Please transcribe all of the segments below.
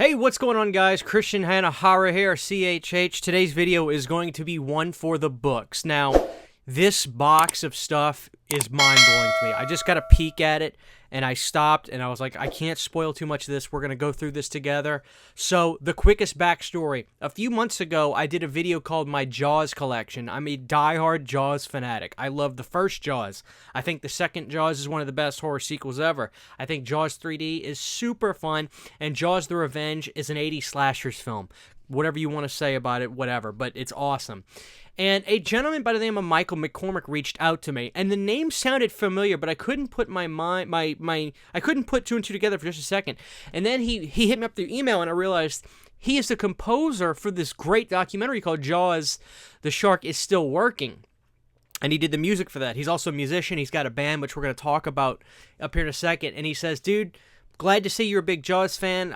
Hey, what's going on, guys? Christian Hanahara here, CHH. Today's video is going to be one for the books. Now, this box of stuff is mind-blowing to me. I just got a peek at it, and I stopped, and I was like, I can't spoil too much of this. We're going to go through this together. So, the quickest backstory. A few months ago, I did a video called My Jaws Collection. I'm a diehard Jaws fanatic. I love the first Jaws. I think the second Jaws is one of the best horror sequels ever. I think Jaws 3D is super fun, and Jaws the Revenge is an 80s slashers film. Whatever you want to say about it, whatever, but it's awesome. And a gentleman by the name of Michael McCormick reached out to me, and the name sounded familiar, but I couldn't put I couldn't put two and two together for just a second. And then he hit me up through email, and I realized he is the composer for this great documentary called Jaws: The Shark Is Still Working. And he did the music for that. He's also a musician. He's got a band, which we're going to talk about up here in a second. And he says, dude, glad to see you're a big Jaws fan.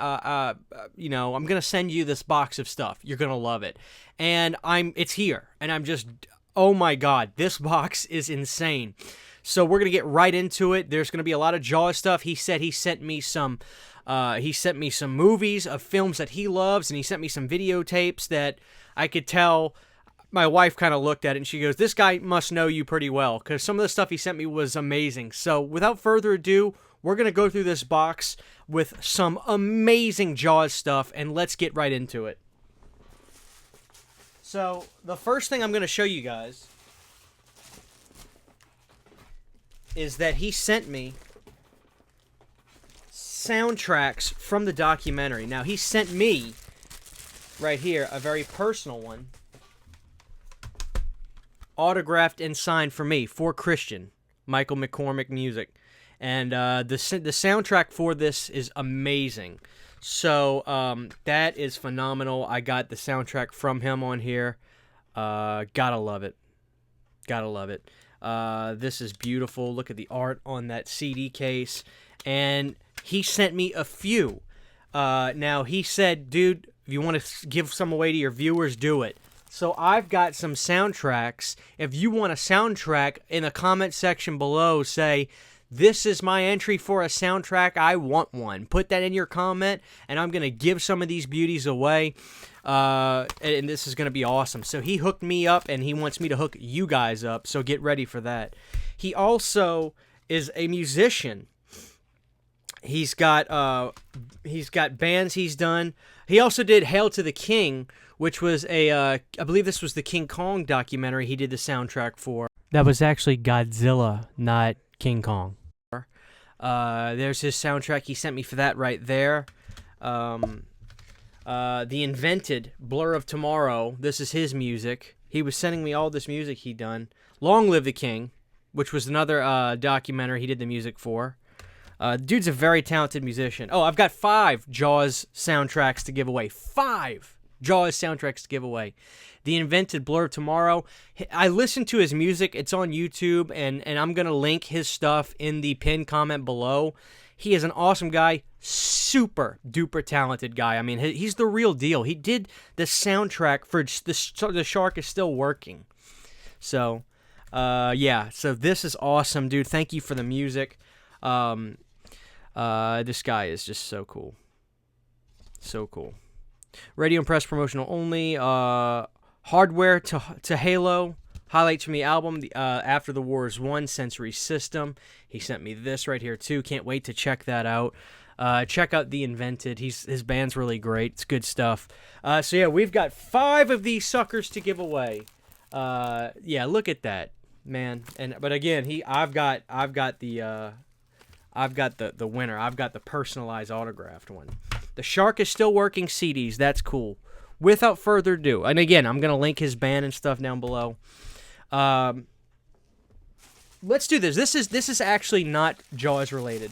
You know, I'm going to send you this box of stuff. You're going to love it. And it's here. And I'm just, oh my God, this box is insane. So we're going to get right into it. There's going to be a lot of Jaws stuff. He said he sent me some movies of films that he loves, and he sent me some videotapes that I could tell. My wife kind of looked at it, and she goes, this guy must know you pretty well, because some of the stuff he sent me was amazing. So without further ado, we're going to go through this box with some amazing Jaws stuff, and let's get right into it. So, the first thing I'm going to show you guys is that he sent me soundtracks from the documentary. Now, he sent me, right here, a very personal one, autographed and signed for me, for Christian, Michael McCormick Music. And the soundtrack for this is amazing. So that is phenomenal. I got the soundtrack from him on here. Gotta love it. Gotta love it. This is beautiful. Look at the art on that CD case. And he sent me a few. Now, he said, dude, if you want to give some away to your viewers, do it. So I've got some soundtracks. If you want a soundtrack, in the comment section below, say, this is my entry for a soundtrack. I want one. Put that in your comment, and I'm going to give some of these beauties away. And this is going to be awesome. So he hooked me up, and he wants me to hook you guys up. So get ready for that. He also is a musician. He's got bands he's done. He also did Hail to the King, which was I believe this was the King Kong documentary he did the soundtrack for. That was actually Godzilla, not King Kong. There's his soundtrack. He sent me for that right there. The Invented, Blur of Tomorrow. This is his music. He was sending me all this music he'd done. Long Live the King, which was another documentary he did the music for. Dude's a very talented musician. Oh, I've got 5 Jaws soundtracks to give away. 5 Jaws soundtracks to give away. The Invented, Blur of Tomorrow. I listened to his music. It's on YouTube, and I'm going to link his stuff in the pinned comment below. He is an awesome guy. Super duper talented guy. I mean, he's the real deal. He did the soundtrack for The Shark Is Still Working. So, yeah. So this is awesome, dude. Thank you for the music. This guy is just so cool. So cool. Radio and press promotional only. Hardware to Halo. Highlights from the album, After the War Is Won, Sensory System. He sent me this right here, too. Can't wait to check that out. Check out The Invented. His band's really great. It's good stuff. So, yeah, we've got 5 of these suckers to give away. Yeah, look at that, man. But, again, I've got the winner. I've got the personalized autographed one. The Shark Is Still Working CDs. That's cool. Without further ado, and again, I'm going to link his band and stuff down below. Let's do this. This is actually not Jaws related.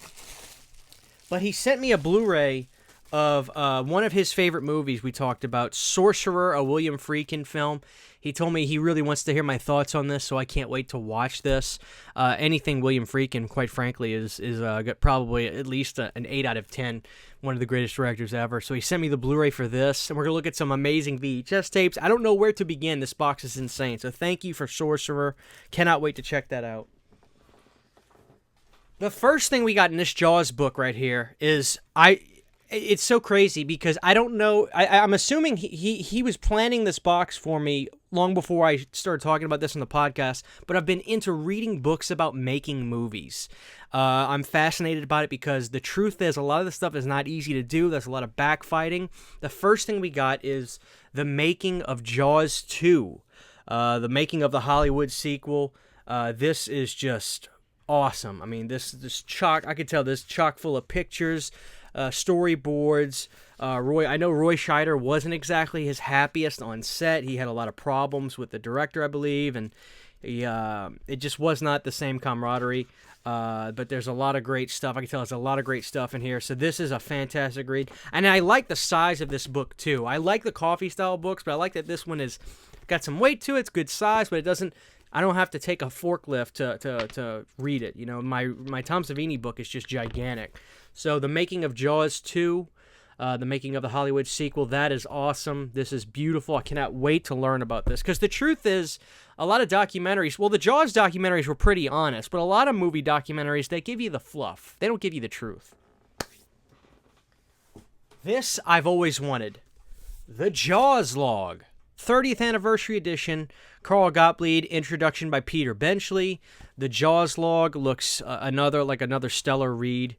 But he sent me a Blu-ray of one of his favorite movies we talked about, Sorcerer, a William Friedkin film. He told me he really wants to hear my thoughts on this, so I can't wait to watch this. Anything William Friedkin, quite frankly, is probably at least an 8 out of 10. One of the greatest directors ever. So he sent me the Blu-ray for this, and we're going to look at some amazing VHS tapes. I don't know where to begin. This box is insane. So thank you for Sorcerer. Cannot wait to check that out. The first thing we got in this Jaws book right here is It's so crazy because I don't know. I'm assuming he was planning this box for me long before I started talking about this on the podcast, but I've been into reading books about making movies. I'm fascinated about it because the truth is a lot of this stuff is not easy to do. There's a lot of backfighting. The first thing we got is the making of Jaws 2, the making of the Hollywood sequel. This is just awesome. I mean, this chock. I could tell this chock full of pictures. Storyboards. I know Roy Scheider wasn't exactly his happiest on set. He had a lot of problems with the director, I believe, and it just was not the same camaraderie. But there's a lot of great stuff. I can tell there's a lot of great stuff in here. So this is a fantastic read. And I like the size of this book, too. I like the coffee style books, but I like that this one is got some weight to it. It's good size, but it doesn't... I don't have to take a forklift to read it. You know, my Tom Savini book is just gigantic. So the making of Jaws 2, the making of the Hollywood sequel, that is awesome. This is beautiful. I cannot wait to learn about this. Because the truth is, a lot of documentaries, well, the Jaws documentaries were pretty honest, but a lot of movie documentaries, they give you the fluff. They don't give you the truth. This I've always wanted. The Jaws Log. 30th Anniversary Edition, Carl Gottlieb, introduction by Peter Benchley. The Jaws Log looks another stellar read.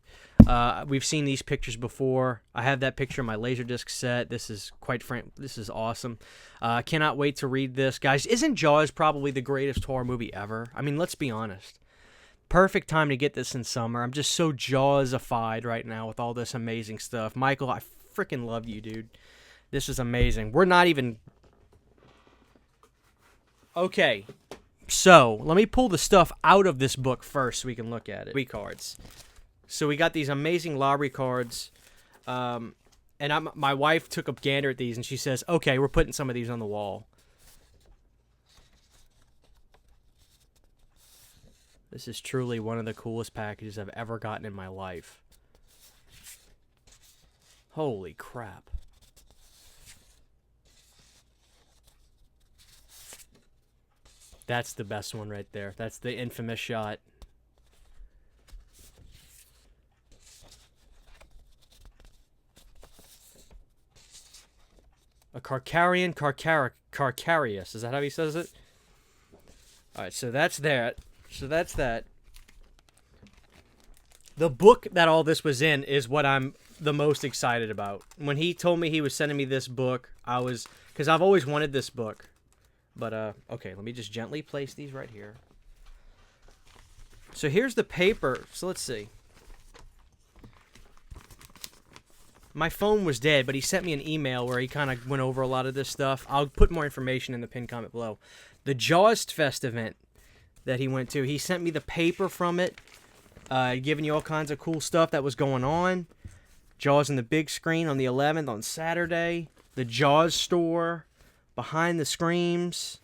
We've seen these pictures before. I have that picture in my Laserdisc set. This is this is awesome. Cannot wait to read this. Guys, isn't Jaws probably the greatest horror movie ever? I mean, let's be honest. Perfect time to get this in summer. I'm just so Jaws-ified right now with all this amazing stuff. Michael, I freaking love you, dude. This is amazing. We're not even... Okay, so let me pull the stuff out of this book first so we can look at it. Cards. So we got these amazing lottery cards, and my wife took a gander at these, and she says, okay, we're putting some of these on the wall. This is truly one of the coolest packages I've ever gotten in my life. Holy crap. That's the best one right there. That's the infamous shot. A Carcarian Carcarius. Is that how he says it? Alright, so that's that. So that's that. The book that all this was in is what I'm the most excited about. When he told me he was sending me this book, I was... Because I've always wanted this book. But, okay, let me just gently place these right here. So here's the paper. So let's see. My phone was dead, but he sent me an email where he kind of went over a lot of this stuff. I'll put more information in the pinned comment below. The Jaws Fest event that he went to, he sent me the paper from it, giving you all kinds of cool stuff that was going on. Jaws on the big screen on the 11th on Saturday. The Jaws store. Behind the Screams.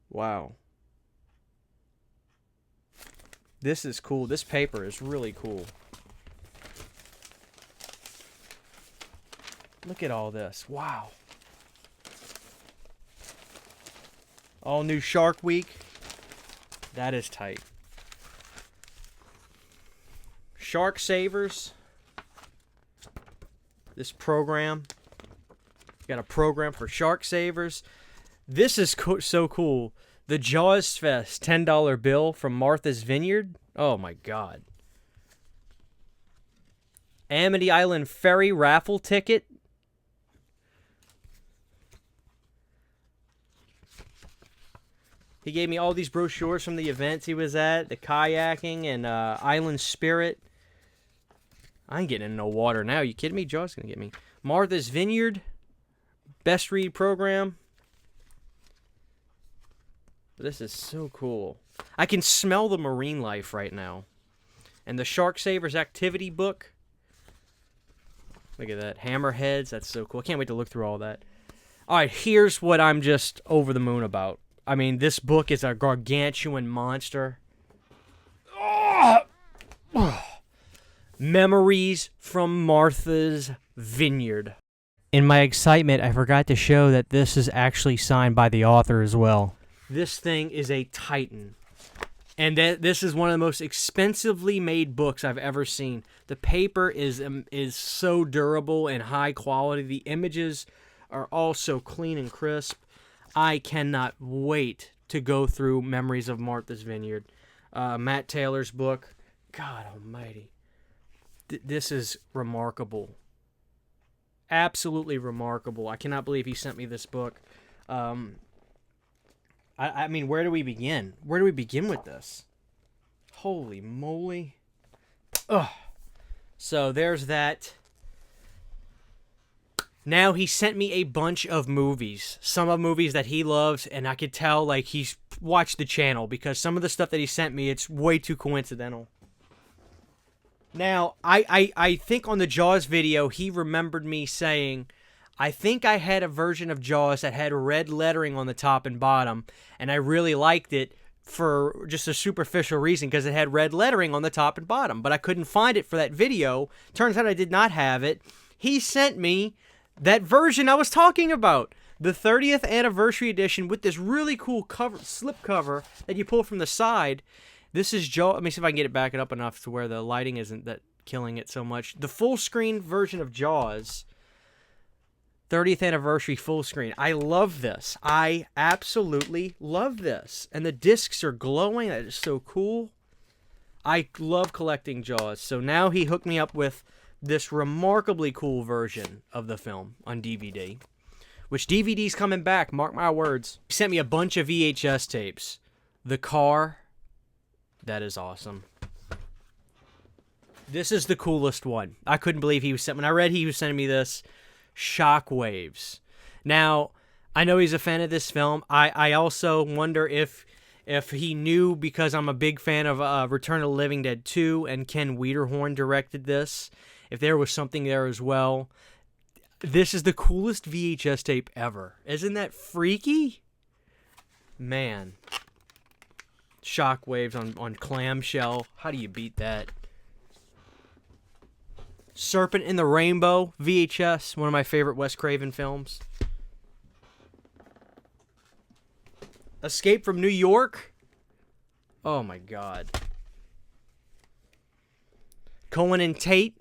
Wow. This is cool. This paper is really cool. Look at all this. Wow. All new Shark Week. That is tight. Shark Savers. This program. Got a program for Shark Savers. This is so cool. The Jaws Fest $10 bill from Martha's Vineyard. Oh my god. Amity Island Ferry raffle ticket. He gave me all these brochures from the events he was at. The kayaking and Island Spirit. I ain't getting in no water now. You kidding me? Jaws gonna get me. Martha's Vineyard. Best read program. This is so cool. I can smell the marine life right now. And the Shark Savers activity book. Look at that. Hammerheads. That's so cool. I can't wait to look through all that. Alright, here's what I'm just over the moon about. I mean, this book is a gargantuan monster. Memories from Martha's Vineyard. In my excitement, I forgot to show that this is actually signed by the author as well. This thing is a titan. And this is one of the most expensively made books I've ever seen. The paper is so durable and high quality. The images are all so clean and crisp. I cannot wait to go through Memories of Martha's Vineyard. Matt Taylor's book. God almighty. This is remarkable. Absolutely remarkable. I cannot believe he sent me this book. I mean, where do we begin? Where do we begin with this? Holy moly. Ugh. So there's that. Now he sent me a bunch of movies. Some of movies that he loves, and I could tell like he's watched the channel because some of the stuff that he sent me, it's way too coincidental. Now, I think on the Jaws video, he remembered me saying, I think I had a version of Jaws that had red lettering on the top and bottom, and I really liked it for just a superficial reason because it had red lettering on the top and bottom, but I couldn't find it for that video. Turns out I did not have it. He sent me that version I was talking about, the 30th anniversary edition with this really cool cover, slip cover that you pull from the side. This is Jaws. Let me see if I can get it back up enough to where the lighting isn't that killing it so much. The full screen version of Jaws, 30th anniversary full screen. I love this. I absolutely love this. And the discs are glowing. That is so cool. I love collecting Jaws. So now he hooked me up with this remarkably cool version of the film on DVD, which DVD's coming back, mark my words. He sent me a bunch of VHS tapes. The Car, that is awesome. This is the coolest one. I couldn't believe he was sent. When I read he was sending me this, Shockwaves. Now, I know he's a fan of this film. I also wonder if he knew, because I'm a big fan of Return of the Living Dead 2 and Ken Wiederhorn directed this, if there was something there as well. This is the coolest VHS tape ever. Isn't that freaky? Man. Shockwaves on clamshell. How do you beat that? Serpent in the Rainbow VHS, one of my favorite Wes Craven films. Escape from New York. Oh my God. Cohen and Tate.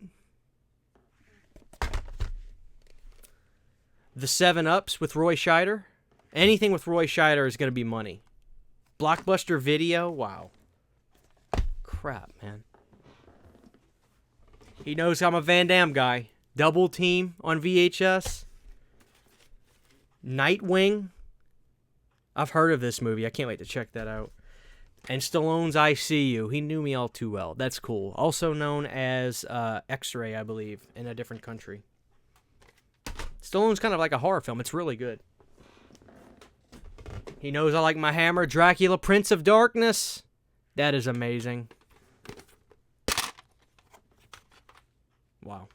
The 7-Ups with Roy Scheider. Anything with Roy Scheider is going to be money. Blockbuster Video. Wow. Crap, man. He knows I'm a Van Damme guy. Double Team on VHS. Nightwing. I've heard of this movie. I can't wait to check that out. And Stallone's I See You. He knew me all too well. That's cool. Also known as X-Ray, I believe, in a different country. Stallone's kind of like a horror film. It's really good. He knows I like my Hammer. Dracula, Prince of Darkness. That is amazing. Wow.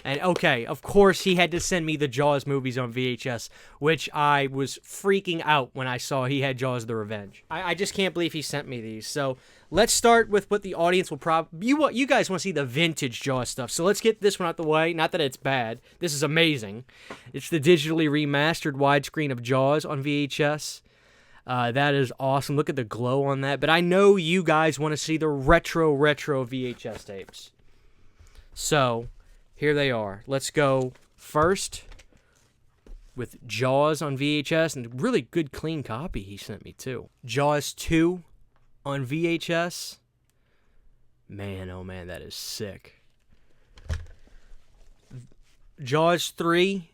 And okay, of course he had to send me the Jaws movies on VHS, which I was freaking out when I saw he had Jaws the Revenge. I just can't believe he sent me these. So let's start with what the audience will probably... You guys want to see the vintage Jaws stuff, so let's get this one out the way. Not that it's bad. This is amazing. It's the digitally remastered widescreen of Jaws on VHS. That is awesome. Look at the glow on that. But I know you guys want to see the retro VHS tapes. So, here they are. Let's go first with Jaws on VHS, and a really good clean copy he sent me too. Jaws 2 on VHS. Man, oh man, that is sick. Jaws 3,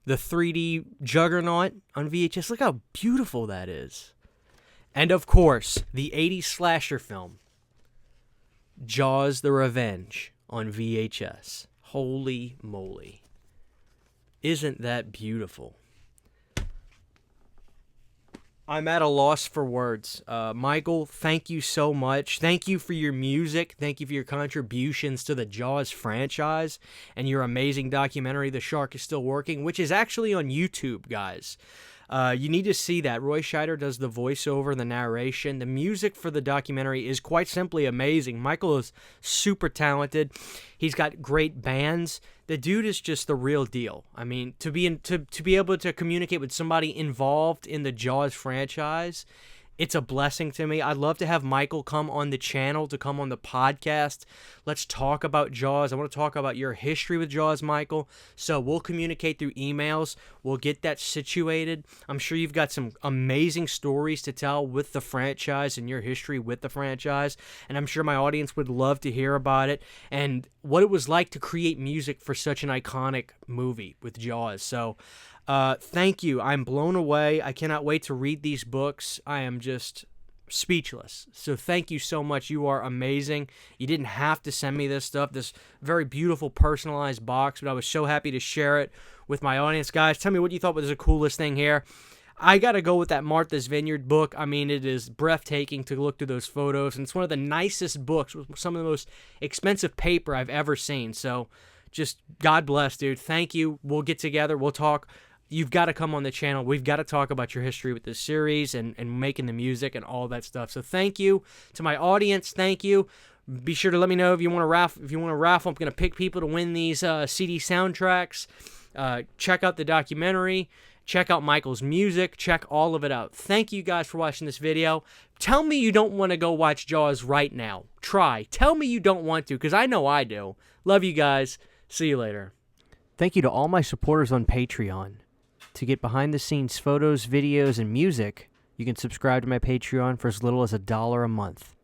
the 3D Juggernaut on VHS. Look how beautiful that is. And of course, the 80s slasher film, Jaws the Revenge on VHS. Holy moly. Isn't that beautiful? I'm at a loss for words. Michael, thank you so much. Thank you for your music. Thank you for your contributions to the Jaws franchise and your amazing documentary, The Shark is Still Working, which is actually on YouTube, guys. You need to see that. Roy Scheider does the voiceover, the narration. The music for the documentary is quite simply amazing. Michael is super talented. He's got great bands. The dude is just the real deal. I mean, to be able to communicate with somebody involved in the Jaws franchise It's a blessing to me. I'd love to have Michael come on the channel, to come on the podcast. Let's talk about Jaws. I want to talk about your history with Jaws, Michael. So we'll communicate through emails. We'll get that situated. I'm sure you've got some amazing stories to tell with the franchise and your history with the franchise. And I'm sure my audience would love to hear about it and what it was like to create music for such an iconic movie with Jaws. So thank you. I'm blown away. I cannot wait to read these books. I am just speechless. So thank you so much. You are amazing. You didn't have to send me this stuff, this very beautiful personalized box, but I was so happy to share it with my audience. Guys, tell me what you thought was the coolest thing here. I got to go with that Martha's Vineyard book. I mean, it is breathtaking to look through those photos, and it's one of the nicest books with some of the most expensive paper I've ever seen. So just God bless, dude. Thank you. We'll get together. We'll talk. You've got to come on the channel. We've got to talk about your history with this series and making the music and all that stuff. So thank you to my audience. Thank you. Be sure to let me know if you want to raffle. If you want to raffle, I'm going to pick people to win these CD soundtracks. Check out the documentary. Check out Michael's music. Check all of it out. Thank you guys for watching this video. Tell me you don't want to go watch Jaws right now. Try. Tell me you don't want to, because I know I do. Love you guys. See you later. Thank you to all my supporters on Patreon. To get behind-the-scenes photos, videos, and music, you can subscribe to my Patreon for as little as $1 a month.